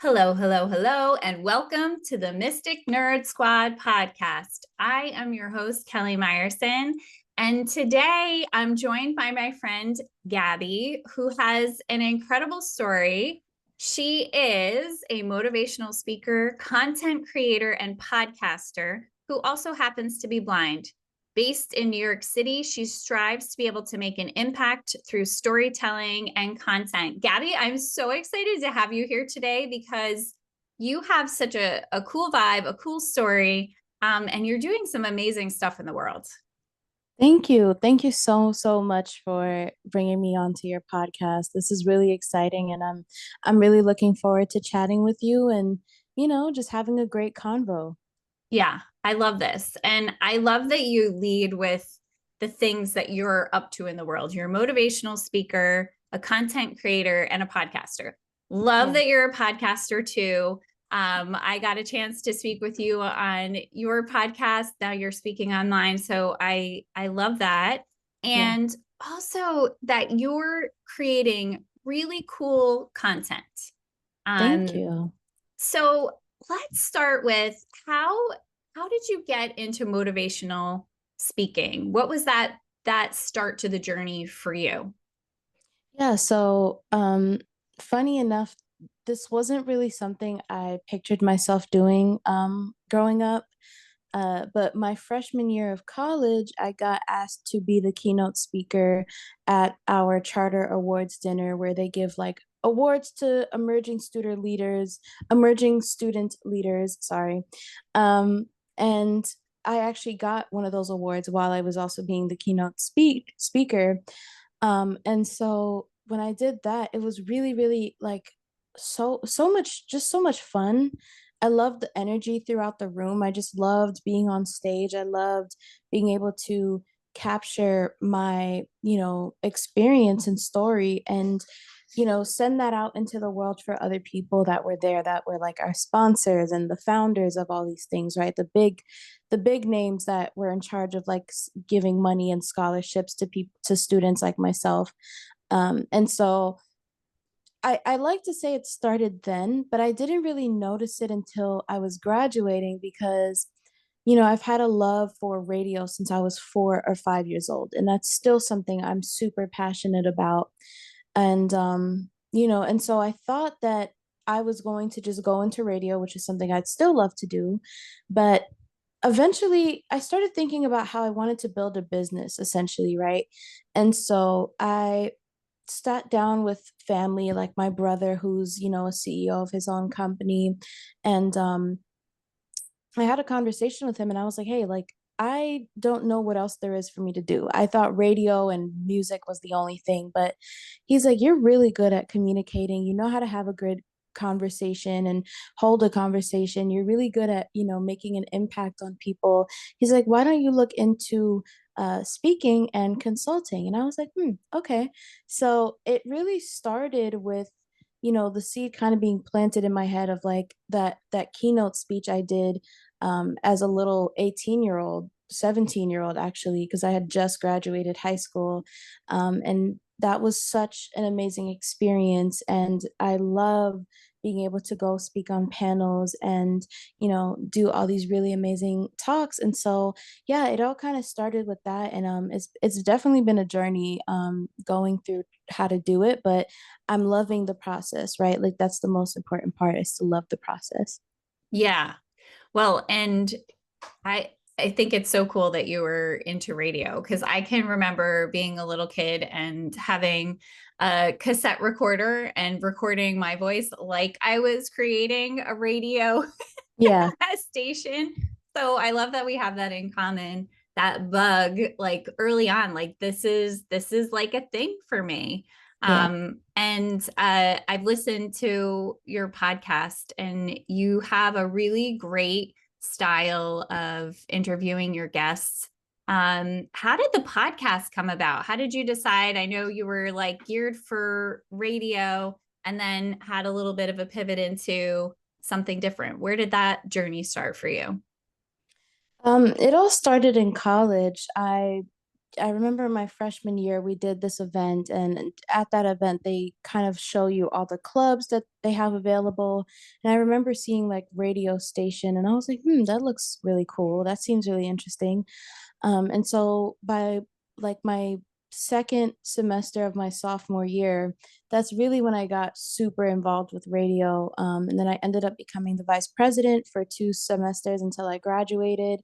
Hello, hello, hello, and welcome to the Mystic Nerd Squad podcast. I am your host, Kelly Meyerson, and today I'm joined by my friend, Gabby, who has an incredible story. She is a motivational speaker, content creator, and podcaster who also happens to be blind. Based in New York City, she strives to be able to make an impact through storytelling and content. Gabby, I'm so excited to have you here today because you have such a cool vibe, a cool story, and you're doing some amazing stuff in the world. Thank you. Thank you so much for bringing me onto your podcast. This is really exciting and I'm really looking forward to chatting with you and, just having a great convo. Yeah, I love this. And I love that you lead with the things that you're up to in the world. You're a motivational speaker, a content creator, and a podcaster. Love Yeah. that you're a podcaster too. I got a chance to speak with you on your podcast. Now you're speaking online. So I love that. Yeah. And also that you're creating really cool content. Thank Um, you. so let's start with how did you get into motivational speaking? What was that start to the journey for you? Yeah, funny enough, this wasn't really something I pictured myself doing growing up. But my freshman year of college, I got asked to be the keynote speaker at our charter awards dinner where they give like awards to emerging student leaders, sorry. And I actually got one of those awards while I was also being the keynote speaker. And so when I did that, it was really like so much fun. I loved the energy throughout the room. I just loved being on stage. I loved being able to capture my, experience and story and, send that out into the world for other people that were there, that were like our sponsors and the founders of all these things, right? The big names that were in charge of like giving money and scholarships to people, to students like myself. And so I like to say it started then, but I didn't really notice it until I was graduating because, I've had a love for radio since I was 4 or 5 years old, and that's still something I'm super passionate about. And so I thought that I was going to just go into radio, which is something I'd still love to do. But eventually I started thinking about how I wanted to build a business essentially, right? And so I sat down with family, like my brother, who's, a CEO of his own company. And I had a conversation with him and I was like, hey, like, I don't know what else there is for me to do. I thought radio and music was the only thing, but he's like, you're really good at communicating. You know how to have a good conversation and hold a conversation. You're really good at, making an impact on people. He's like, why don't you look into speaking and consulting? And I was like, okay. So it really started with, the seed kind of being planted in my head of like that keynote speech I did as a little 18-year-old, 17-year-old actually, because I had just graduated high school. And that was such an amazing experience. And I love being able to go speak on panels and, do all these really amazing talks. And so, yeah, it all kind of started with that. And it's definitely been a journey going through how to do it, but I'm loving the process, right? Like that's the most important part is to love the process. Yeah. Well, and I I think it's so cool that you were into radio because I can remember being a little kid and having a cassette recorder and recording my voice like I was creating a radio Yeah, station. So I love that we have that in common. That bug, like early on, like this is like a thing for me. yeah. And I've listened to your podcast, and you have a really great style of interviewing your guests. How did the podcast come about? How did you decide? I know you were like geared for radio and then had a little bit of a pivot into something different. Where did that journey start for you? It all started in college. I I remember my freshman year, we did this event, and at that event, they kind of show you all the clubs that they have available. And I remember seeing like radio station, and I was like, that looks really cool. That seems really interesting. And so by like my second semester of my sophomore year, that's really when I got super involved with radio. And then I ended up becoming the vice president for 2 semesters until I graduated.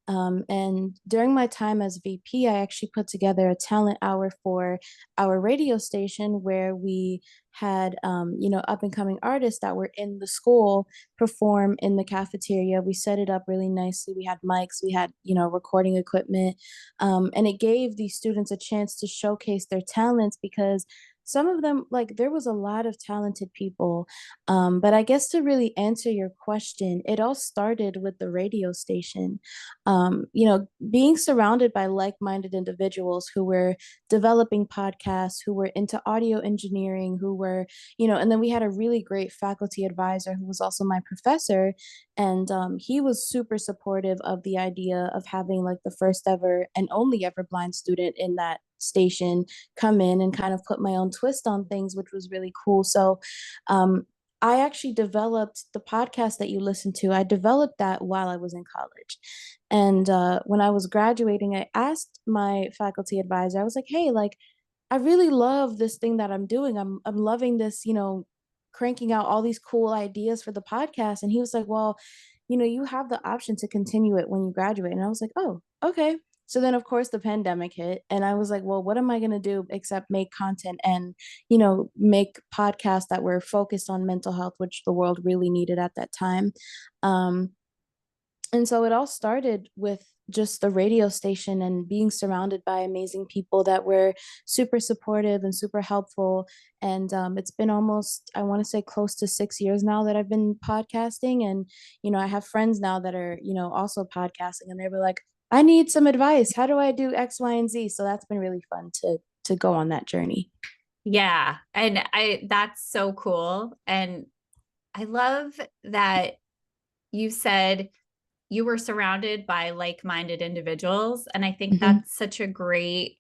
And during my time as VP, I actually put together a talent hour for our radio station where we had, up and coming artists that were in the school perform in the cafeteria. We set it up really nicely. We had mics, we had, recording equipment. And it gave these students a chance to showcase their talents because some of them, like, there was a lot of talented people. But I guess to really answer your question, it all started with the radio station. Being surrounded by like-minded individuals who were developing podcasts, who were into audio engineering, who were, and then we had a really great faculty advisor who was also my professor. And he was super supportive of the idea of having like the first ever and only ever blind student in that station come in and kind of put my own twist on things, which was really cool. So um, I actually developed the podcast that you listen to. I developed that while I was in college. And when I was graduating, I asked my faculty advisor, I was like, hey, like, I really love this thing that I'm doing. I'm loving this, cranking out all these cool ideas for the podcast. And he was like, well, you have the option to continue it when you graduate. And I was like, oh, okay. So then of course the pandemic hit and I was like, well, what am I going to do except make content and, make podcasts that were focused on mental health, which the world really needed at that time. Um, and so it all started with just the radio station and being surrounded by amazing people that were super supportive and super helpful. And it's been almost, I want to say, close to 6 years now that I've been podcasting. And, I have friends now that are, also podcasting and they were like, I need some advice. How do I do X, Y, and Z? So that's been really fun to go on that journey. Yeah. And that's so cool. And I love that you said you were surrounded by like-minded individuals. And I think Hmm. that's such a great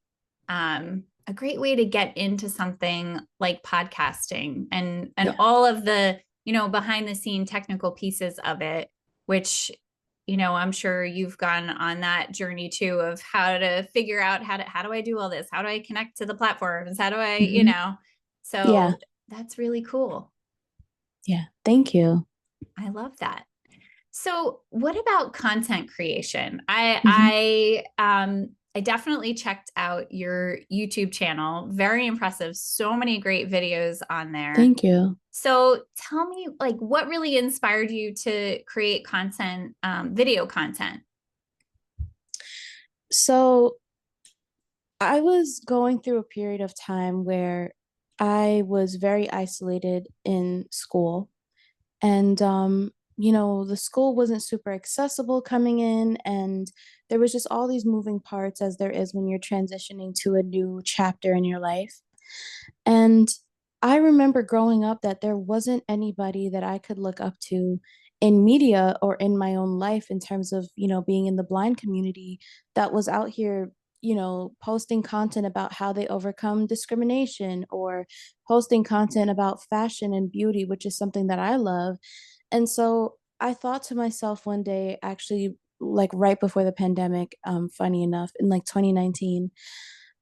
way to get into something like podcasting and Yeah. all of the, behind the scene technical pieces of it, which, I'm sure you've gone on that journey too of how to figure out how do I do all this? How do I connect to the platforms? How do I, Hmm. Yeah. so that's really cool. Yeah. Thank you. I love that. So, what about content creation? Hmm. I definitely checked out your YouTube channel. Very impressive. So many great videos on there. Thank you. So, tell me, like, what really inspired you to create content, video content? So I was going through a period of time where I was very isolated in school. And, the school wasn't super accessible coming in. And there was just all these moving parts, as there is when you're transitioning to a new chapter in your life. And I remember growing up that there wasn't anybody that I could look up to in media or in my own life in terms of, being in the blind community that was out here, posting content about how they overcome discrimination or posting content about fashion and beauty, which is something that I love. And so I thought to myself one day, actually, like right before the pandemic, funny enough, in like 2019,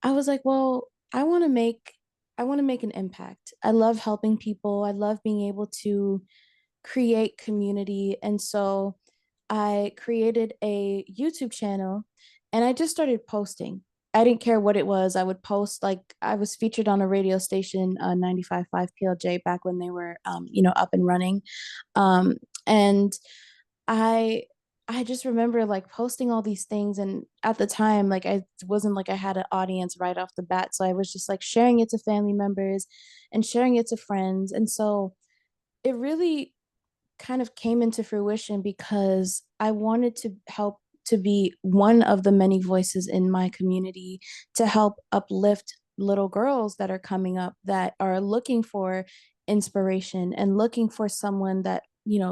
I was like, well, I want to make an impact. I love helping people. I love being able to create community. And so I created a YouTube channel and I just started posting. I didn't care what it was. I would post, like, I was featured on a radio station, 95.5 PLJ, back when they were, up and running. Um, and I I just remember like posting all these things, and at the time like I wasn't like I had an audience right off the bat, so I was just like sharing it to family members and sharing it to friends. And so it really kind of came into fruition because I wanted to help to be one of the many voices in my community to help uplift little girls that are coming up that are looking for inspiration and looking for someone that,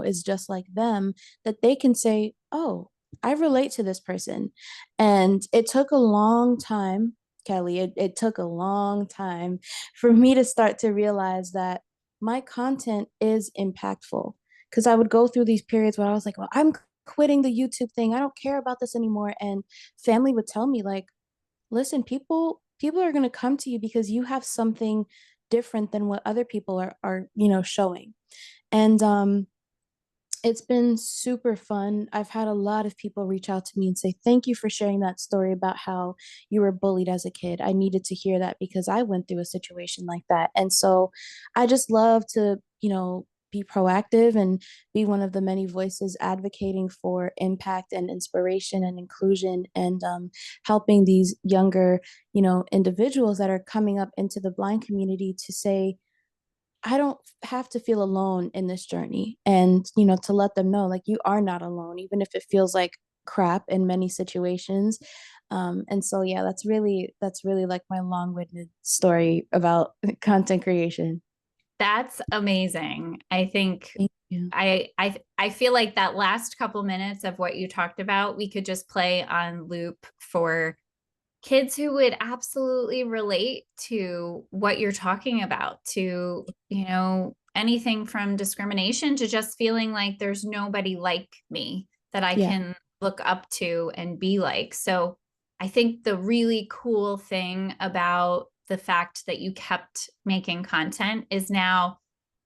is just like them, that they can say, "Oh, I relate to this person. And it took a long time, Kelly, it took a long time for me to start to realize that my content is impactful. Because I would go through these periods where I was like, well, I'm quitting the YouTube thing. I don't care about this anymore. And family would tell me, like, listen, people are going to come to you because you have something different than what other people are showing. And it's been super fun. I've had a lot of people reach out to me and say, thank you for sharing that story about how you were bullied as a kid. I needed to hear that because I went through a situation like that. And so I just love to be proactive and be one of the many voices advocating for impact and inspiration and inclusion and helping these younger individuals that are coming up into the blind community to say, I don't have to feel alone in this journey and to let them know like you are not alone, even if it feels like crap in many situations. And so yeah, that's really like my long-winded story about content creation. That's amazing. I think Thank you. I feel like that last couple minutes of what you talked about, we could just play on loop for kids who would absolutely relate to what you're talking about, to, anything from discrimination to just feeling like there's nobody like me that I Yeah. can look up to and be like. So I think the really cool thing about the fact that you kept making content is now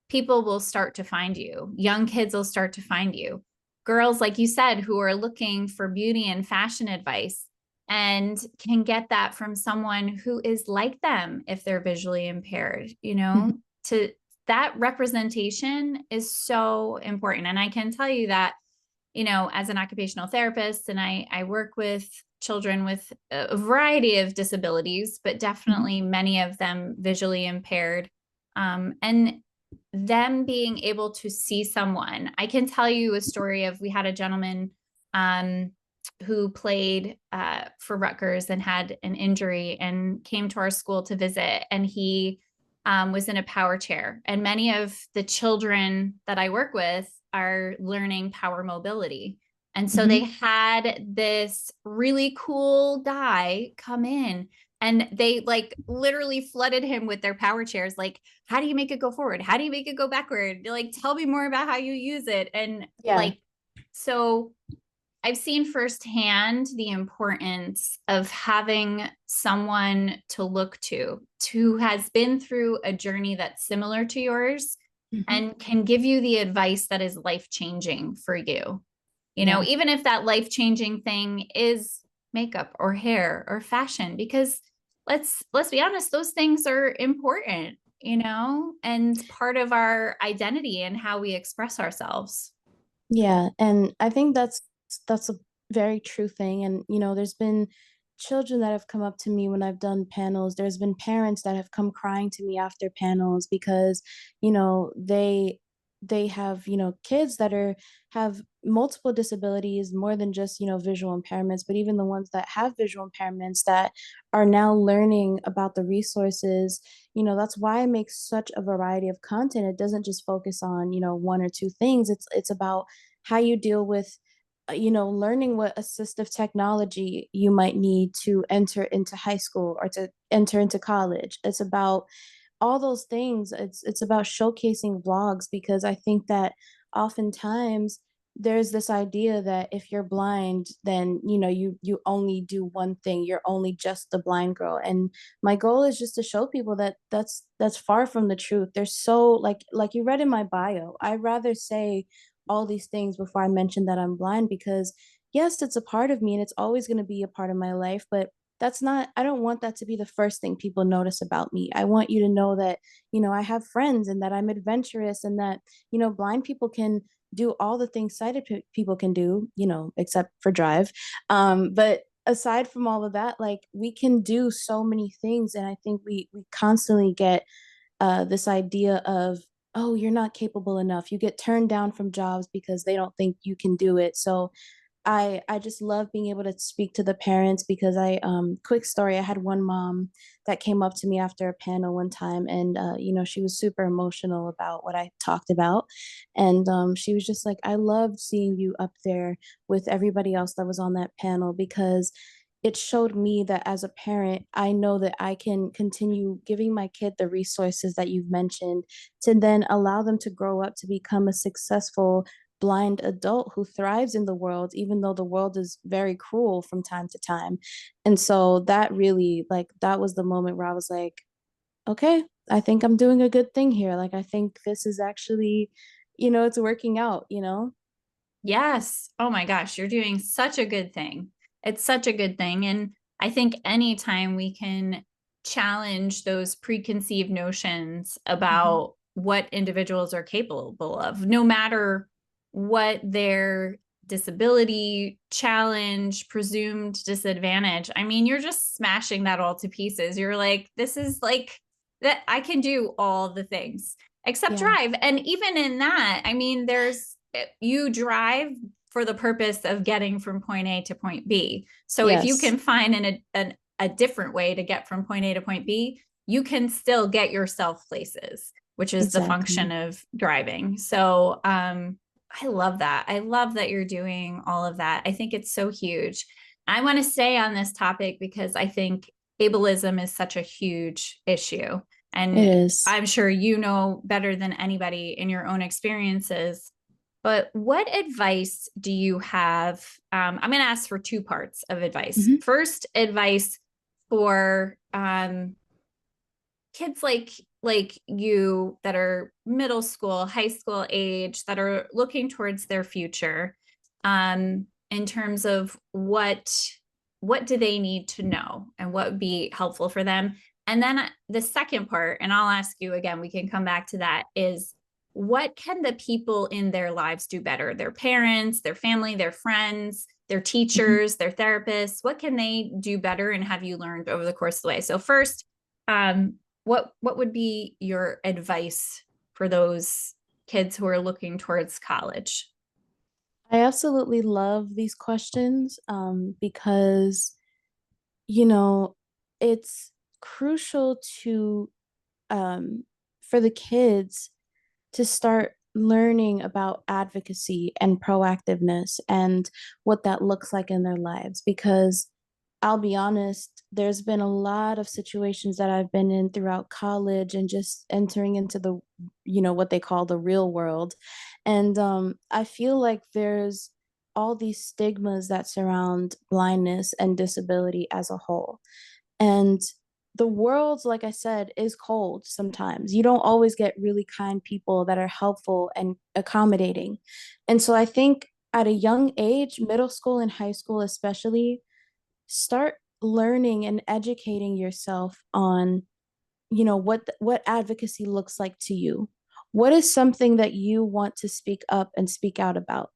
people will start to find you. Young kids will start to find you. Girls, like you said, who are looking for beauty and fashion advice and can get that from someone who is like them if they're visually impaired, Mhm. to that representation is so important. And I can tell you that, as an occupational therapist, and I work with children with a variety of disabilities, but Mhm. definitely many of them visually impaired. And them being able to see someone. I can tell you a story of we had a gentleman um, who played for Rutgers and had an injury and came to our school to visit. And he was in a power chair. And many of the children that I work with are learning power mobility. And so they Mhm. had this really cool guy come in and they like literally flooded him with their power chairs. Like, how do you make it go forward? How do you make it go backward? They're like, tell me more about how you use it. And Yeah. like, so I've seen firsthand the importance of having someone to look to who has been through a journey that's similar to yours Mhm. and can give you the advice that is life changing for you. Yeah. Even if that life changing thing is makeup or hair or fashion, because let's be honest, those things are important, and part of our identity and how we express ourselves. Yeah, and I think that's a very true thing. And there's been children that have come up to me when I've done panels. There's been parents that have come crying to me after panels because they have kids that have multiple disabilities, more than just visual impairments, but even the ones that have visual impairments that are now learning about the resources. That's why I make such a variety of content. It doesn't just focus on one or two things. It's about how you deal with learning what assistive technology you might need to enter into high school or to enter into college. It's about all those things. It's about showcasing vlogs because I think that oftentimes there's this idea that if you're blind, then you only do one thing. You're only just the blind girl. And my goal is just to show people that that's far from the truth. There's so like you read in my bio. I'd rather say all these things before I mention that I'm blind because yes, it's a part of me and it's always going to be a part of my life, but that's not I don't want that to be the first thing people notice about me. I want you to know that I have friends and that I'm adventurous and that blind people can do all the things sighted people can do except for drive. But aside from all of that, like we can do so many things and I think we constantly get this idea of, oh, you're not capable enough. You get turned down from jobs because they don't think you can do it. So I just love being able to speak to the parents because quick story, I had one mom that came up to me after a panel one time, and she was super emotional about what I talked about. And she was just like, I loved seeing you up there with everybody else that was on that panel because it showed me that as a parent, I know that I can continue giving my kid the resources that you've mentioned to then allow them to grow up to become a successful blind adult who thrives in the world, even though the world is very cruel from time to time. And so that really, like, that was the moment where I was like, okay, I think I'm doing a good thing here. Like, I think this is actually, it's working out, you know? Yes. Oh my gosh, you're doing such a good thing. It's such a good thing. And I think anytime we can challenge those preconceived notions Mhm. about what individuals are capable of, no matter what their disability, challenge, presumed disadvantage. I mean, you're just smashing that all to pieces. You're like, this is like that I can do all the things except Yeah. drive. And even in that, I mean, you drive for the purpose of getting from point A to point B. So if you Yes, can find a different way to get from point A to point B, you can still get yourself places, which is the function exactly. of driving. So I love that. I love that you're doing all of that. I think it's so huge. I want to stay on this topic because I think ableism is such a huge issue. It And is. I'm sure you know better than anybody in your own experiences. But what advice do you have? I'm going to ask for two parts of advice. Mhm. First, advice for kids like you that are middle school, high school age, that are looking towards their future, in terms of what do they need to know and what would be helpful for them. And then the second part, and I'll ask you again, we can come back to that, is what can the people in their lives do better? Their parents, their family, their friends, their Mhm. teachers, their therapists, what can they do better and have you learned over the course of the way? So first, um, what would be your advice for those kids who are looking towards college? I absolutely love these questions because, you know, it's crucial to um, for the kids to start learning about advocacy and proactiveness and what that looks like in their lives. Because I'll be honest, there's been a lot of situations that I've been in throughout college and just entering into the, what they call the real world. And I feel like there's all these stigmas that surround blindness and disability as a whole. And the world, like I said, is cold sometimes. You don't always get really kind people that are helpful and accommodating. And so I think at a young age, middle school and high school especially, start learning and educating yourself on, what advocacy looks like to you. What is something that you want to speak up and speak out about?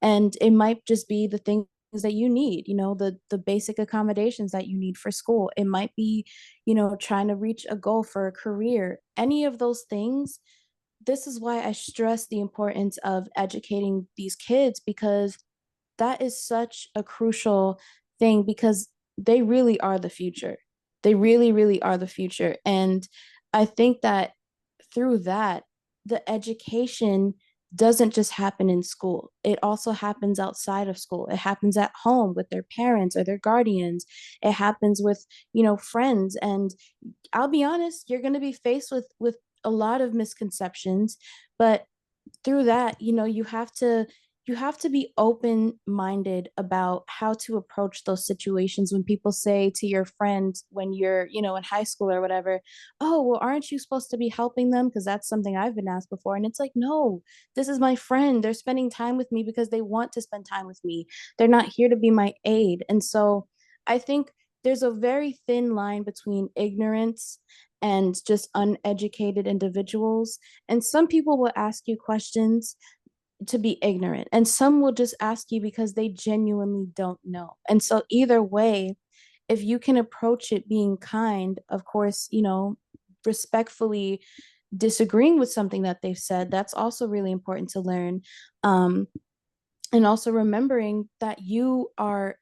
And it might just be the things that you need, the basic accommodations that you need for school. It might be, trying to reach a goal for a career. Any of those things. This is why I stress the importance of educating these kids, because that is such a crucial thing, because they really are the future. They really, really are the future. And I think that through that, the education doesn't just happen in school. It also happens outside of school. It happens at home with their parents or their guardians. It happens with, friends. And I'll be honest, you're going to be faced with a lot of misconceptions, but through that, you have to be open minded about how to approach those situations. When people say to your friend when you're, in high school or whatever, oh, well, aren't you supposed to be helping them? Because that's something I've been asked before. And it's like, no, this is my friend. They're spending time with me because they want to spend time with me. They're not here to be my aid. And so I think there's a very thin line between ignorance and just uneducated individuals. And some people will ask you questions to be ignorant, and some will just ask you because they genuinely don't know. And so, either way, if you can approach it being kind, of course, respectfully disagreeing with something that they've said, that's also really important to learn. Um, And also remembering that you are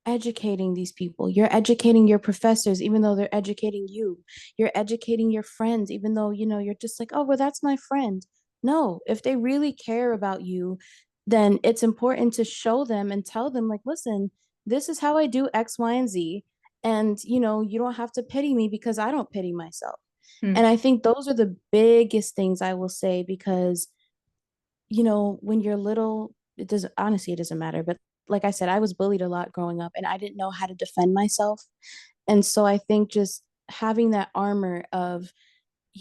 educating these people. You're educating your professors, even though they're educating you. You're educating your friends, even though, you're just like, oh, well, that's my friend. No, if they really care about you, then it's important to show them and tell them, like, listen, this is how I do X, Y, and Z. And, you don't have to pity me because I don't pity myself. Hmm. And I think those are the biggest things I will say because when you're little, it doesn't matter. But like I said, I was bullied a lot growing up and I didn't know how to defend myself. And so I think just having that armor of,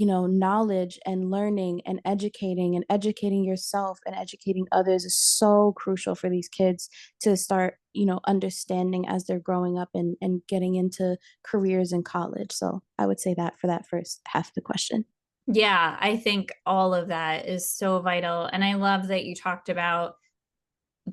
knowledge and learning and educating yourself and educating others is so crucial for these kids to start, understanding as they're growing up and getting into careers in college. So I would say that for that first half of the question. Yeah, I think all of that is so vital. And I love that you talked about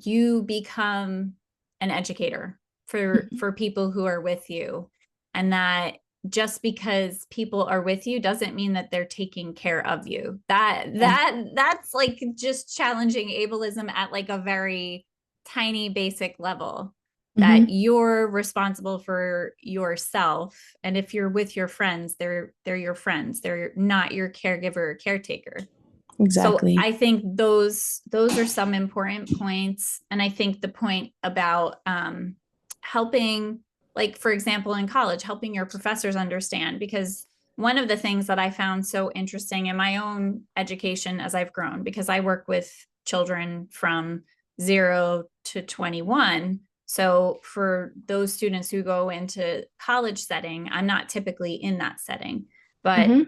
you become an educator for people who are with you, and that just because people are with you doesn't mean that they're taking care of you. Yeah. That's like just challenging ableism at like a very tiny basic level, that Hmm. you're responsible for yourself, and if you're with your friends, they're your friends, they're not your caregiver or caretaker. So Exactly. I think those are some important points. And I think the point about helping, like for example, in college, helping your professors understand, because one of the things that I found so interesting in my own education as I've grown, because I work with children from 0 to 21. So for those students who go into college setting, I'm not typically in that setting, but Hmm.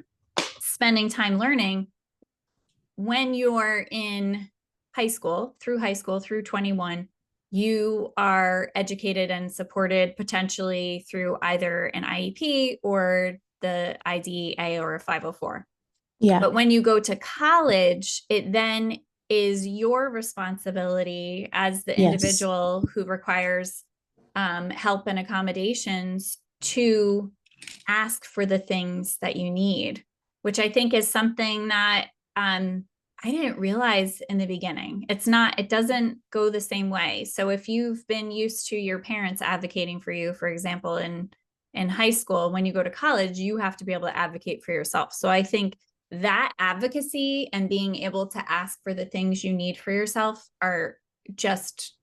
spending time learning, when you're in high school through 21, you are educated and supported potentially through either an IEP or the IDEA or a 504. Yeah. But when you go to college, it then is your responsibility as the Yes. individual who requires help and accommodations to ask for the things that you need, which I think is something that I didn't realize in the beginning. It doesn't go the same way. So if you've been used to your parents advocating for you, for example, in high school, when you go to college, you have to be able to advocate for yourself. So I think that advocacy and being able to ask for the things you need for yourself are just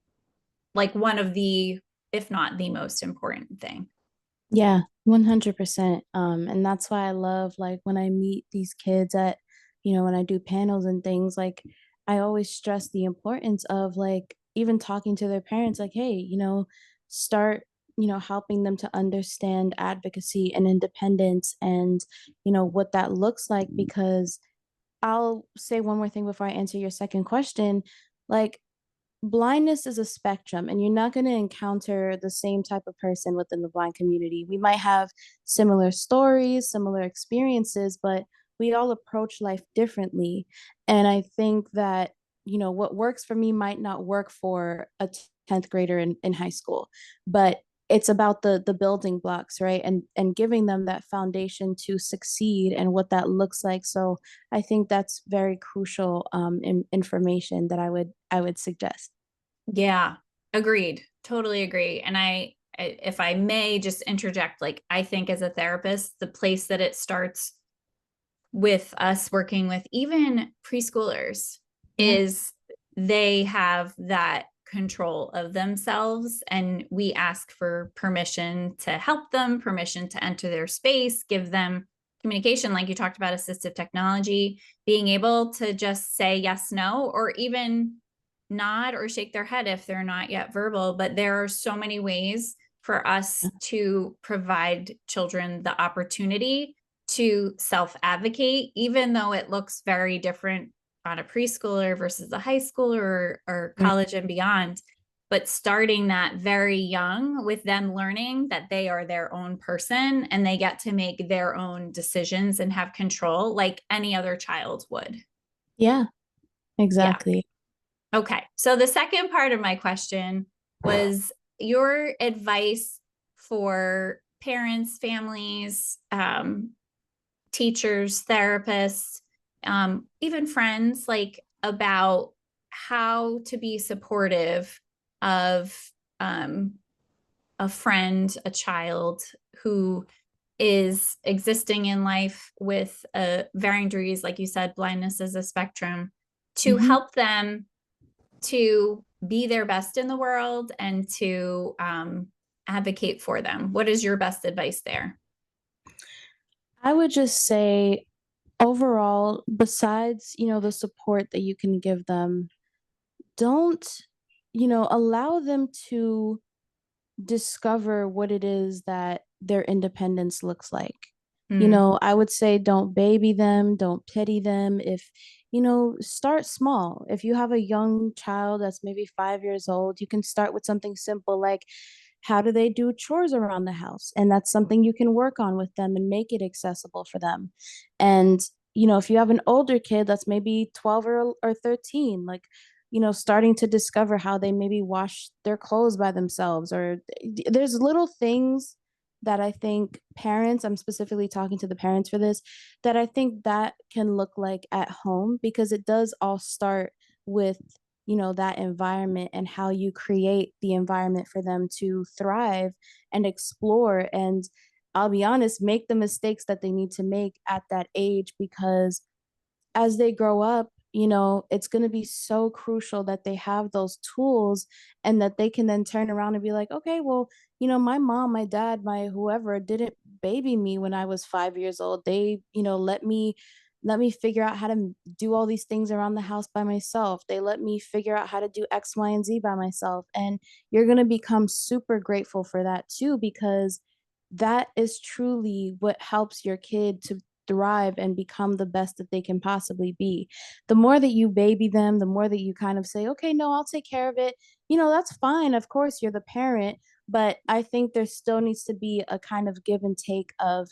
like one of the, if not the most important thing. Yeah, 100%. And that's why I love like when I meet these kids at, when I do panels and things, like I always stress the importance of like even talking to their parents, like, hey, start, helping them to understand advocacy and independence and, what that looks like. Because I'll say one more thing before I answer your second question. Like, blindness is a spectrum and you're not going to encounter the same type of person within the blind community. We might have similar stories, similar experiences, but we all approach life differently. And I think that, what works for me might not work for a 10th grader in high school, but it's about the building blocks, right? And giving them that foundation to succeed and what that looks like. So I think that's very crucial information that I would suggest. Yeah, agreed. Totally agree. And if I may just interject, like I think as a therapist, the place that it starts with us working with even preschoolers Yeah. is they have that control of themselves, and we ask for permission to help them, permission to enter their space, give them communication, like you talked about assistive technology, being able to just say yes, no, or even nod or shake their head if they're not yet verbal. But there are so many ways for us to provide children the opportunity to self advocate, even though it looks very different on a preschooler versus a high schooler or Right. college and beyond. But starting that very young with them learning that they are their own person and they get to make their own decisions and have control like any other child would. Yeah, Yeah. exactly. Okay. So the second part of my question was your advice for parents, families, teachers, therapists, even friends, like about how to be supportive of a friend, a child who is existing in life with varying degrees, like you said, blindness is a spectrum, to Mm-hmm. help them to be their best in the world and to advocate for them. What is your best advice there? I would just say overall, besides, the support that you can give them, don't, allow them to discover what it is that their independence looks like. Mm, I would say don't baby them, don't pity them. If, start small. If you have a young child that's maybe 5 years old, you can start with something simple like, how do they do chores around the house? And that's something you can work on with them and make it accessible for them. And, if you have an older kid that's maybe 12 or 13, like, starting to discover how they maybe wash their clothes by themselves, or there's little things that I think parents, I'm specifically talking to the parents for this, that I think that can look like at home, because it does all start with, that environment and how you create the environment for them to thrive and explore. And I'll be honest, make the mistakes that they need to make at that age, because as they grow up, it's going to be so crucial that they have those tools, and that they can then turn around and be like, okay, well, my mom, my dad, my whoever didn't baby me when I was 5 years old. They, let me figure out how to do all these things around the house by myself. They let me figure out how to do X, Y, and Z by myself. And you're going to become super grateful for that too, because that is truly what helps your kid to thrive and become the best that they can possibly be. The more that you baby them, the more that you kind of say, okay, no, I'll take care of it. That's fine. Of course, you're the parent, but I think there still needs to be a kind of give and take of,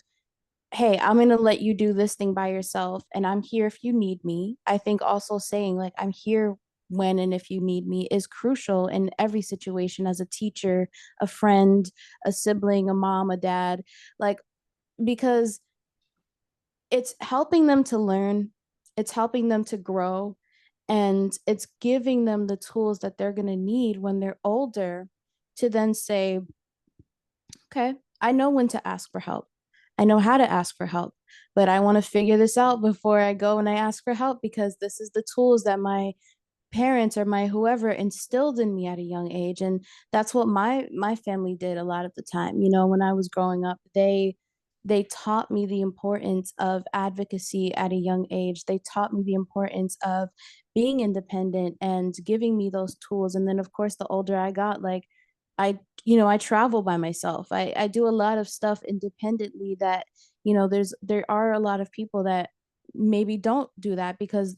hey, I'm going to let you do this thing by yourself, and I'm here if you need me. I think also saying, like, I'm here when and if you need me is crucial in every situation, as a teacher, a friend, a sibling, a mom, a dad, like, because it's helping them to learn, it's helping them to grow, and it's giving them the tools that they're going to need when they're older to then say, okay, I know when to ask for help. I know how to ask for help, but I want to figure this out before I go and I ask for help, because this is the tools that my parents or my whoever instilled in me at a young age. And that's what my family did a lot of the time. When I was growing up, they taught me the importance of advocacy at a young age. They taught me the importance of being independent and giving me those tools. And then of course, the older I got, like, I travel by myself. I do a lot of stuff independently that, there are a lot of people that maybe don't do that, because,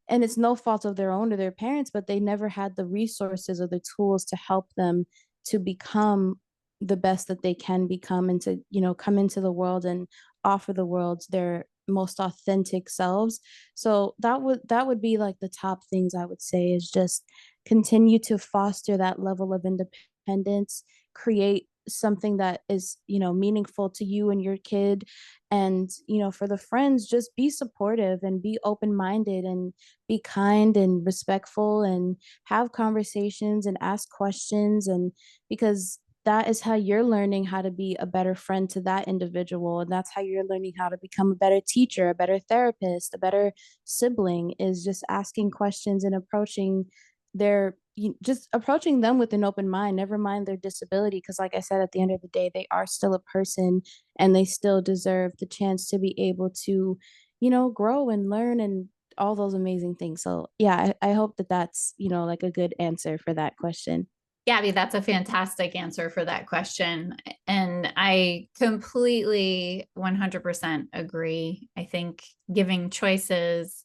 and it's no fault of their own or their parents, but they never had the resources or the tools to help them to become the best that they can become, and to, come into the world and offer the world their most authentic selves. So that would be like the top things I would say, is just continue to foster that level of independence, create something that is, meaningful to you and your kid. And, for the friends, just be supportive and be open-minded and be kind and respectful, and have conversations and ask questions. And because that is how you're learning how to be a better friend to that individual, and that's how you're learning how to become a better teacher, a better therapist, a better sibling, is just asking questions and just approaching them with an open mind, never mind their disability, because like I said, at the end of the day, they are still a person, and they still deserve the chance to be able to, grow and learn and all those amazing things. So yeah, I hope that that's, like a good answer for that question. Gabby, that's a fantastic answer for that question. And I completely 100% agree. I think giving choices,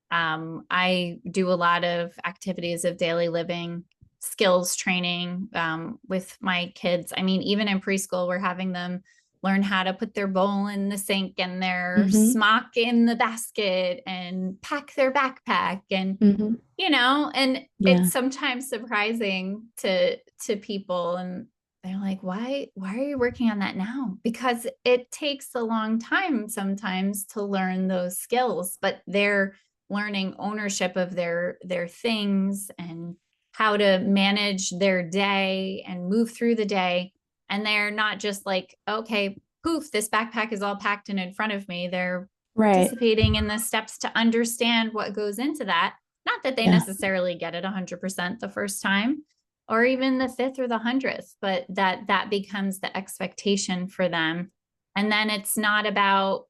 I do a lot of activities of daily living, skills training with my kids. I mean, even in preschool, we're having them learn how to put their bowl in the sink and their Mm-hmm. smock in the basket and pack their backpack. And Mm-hmm. and Yeah. it's sometimes surprising to people, and they're like, why are you working on that now? Because it takes a long time sometimes to learn those skills, but they're learning ownership of their things and how to manage their day and move through the day. And they're not just like, okay, poof, this backpack is all packed in front of me. They're Right. participating in the steps to understand what goes into that. Not that they Yeah. necessarily get it 100% the first time or even the fifth or the 100th, but that becomes the expectation for them. And then it's not about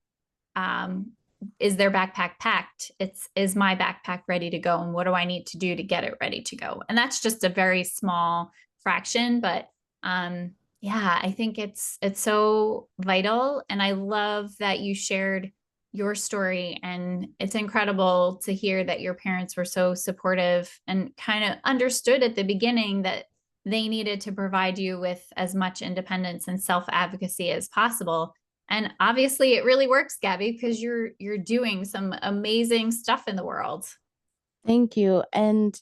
um, is their backpack packed? It's is my backpack ready to go? And what do I need to do to get it ready to go? And that's just a very small fraction, but yeah, I think it's so vital. And I love that you shared your story. And it's incredible to hear that your parents were so supportive and kind of understood at the beginning that they needed to provide you with as much independence and self advocacy as possible. And obviously it really works, Gabby, because you're doing some amazing stuff in the world. Thank you. And,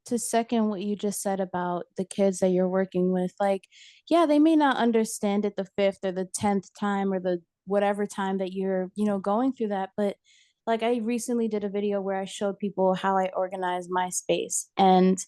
to second what you just said about the kids that you're working with, like, yeah, they may not understand it the fifth or the 10th time or the whatever time that you're, going through that. But like, I recently did a video where I showed people how I organize my space. And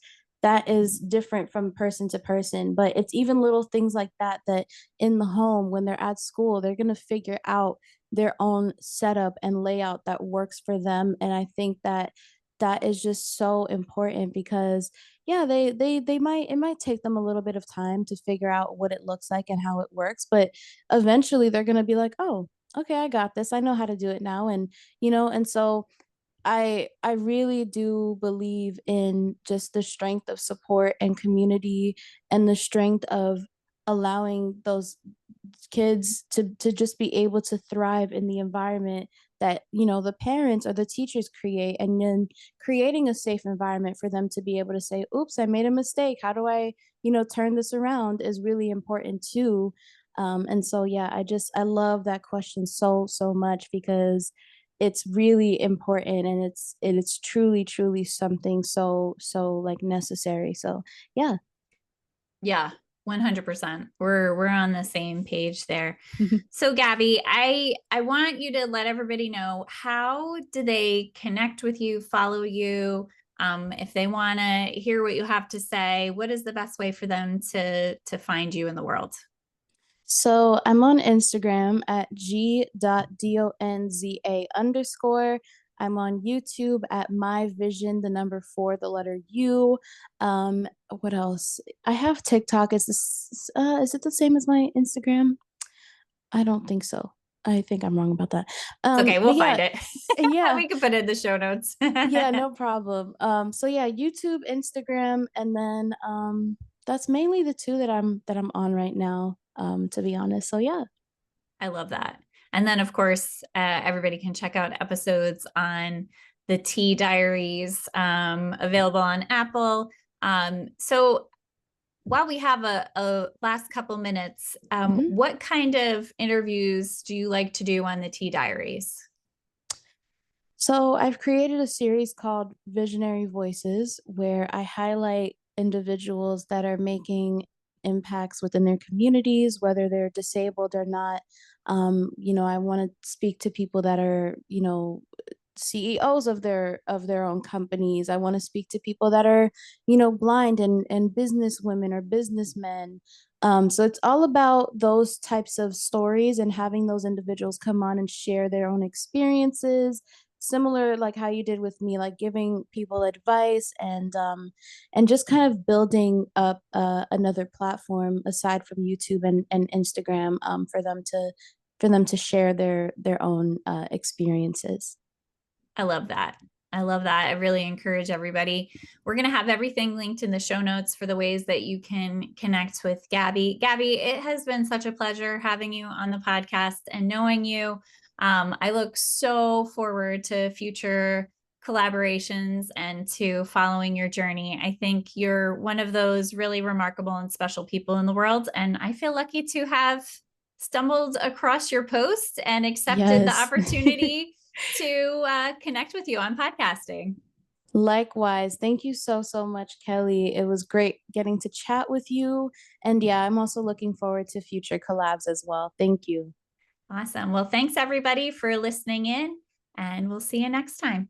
that is different from person to person. But it's even little things like that that in the home, when they're at school, they're going to figure out their own setup and layout that works for them. And I think that that is just so important because yeah, they might, it might take them a little bit of time to figure out what it looks like and how it works, but eventually they're going to be like, "Oh, okay, I got this. I know how to do it now." And and so I really do believe in just the strength of support and community and the strength of allowing those kids to just be able to thrive in the environment that the parents or the teachers create, and then creating a safe environment for them to be able to say, "Oops, I made a mistake. How do I turn this around?" is really important too. And so yeah, I love that question so much because it's really important, and it's truly something so like necessary. So yeah. Yeah, 100%. We're on the same page there. So Gabby, I want you to let everybody know, how do they connect with you, follow you? If they want to hear what you have to say, what is the best way for them to find you in the world? So I'm on Instagram at g.donza_. I'm on YouTube at my vision, the number four, the letter U. What else? I have TikTok. Is it the same as my Instagram? I don't think so. I think I'm wrong about that. It's okay, But we'll find yeah, it. yeah, We can put it in the show notes. yeah, no problem. So yeah, YouTube, Instagram, and then that's mainly the two that I'm on right now, to be honest. So yeah. I love that. And then, of course, everybody can check out episodes on the Tea Diaries, available on Apple. So, while we have a last couple minutes, Mhm. what kind of interviews do you like to do on the Tea Diaries? So I've created a series called Visionary Voices where I highlight individuals that are making impacts within their communities, whether they're disabled or not. I want to speak to people that are, CEOs of their own companies. I want to speak to people that are, blind and business women or businessmen. So it's all about those types of stories and having those individuals come on and share their own experiences, similar like how you did with me, like giving people advice and just kind of building up another platform aside from YouTube and Instagram, for them to share their own experiences. I love that. I love that. I really encourage everybody. We're going to have everything linked in the show notes for the ways that you can connect with Gabby. Gabby, it has been such a pleasure having you on the podcast and knowing you. I look so forward to future collaborations and to following your journey. I think you're one of those really remarkable and special people in the world. And I feel lucky to have stumbled across your post and accepted the Yes. opportunity to connect with you on podcasting. Likewise. Thank you so much, Kelly. It was great getting to chat with you. And yeah, I'm also looking forward to future collabs as well. Thank you. Awesome. Well, thanks everybody for listening in, and we'll see you next time.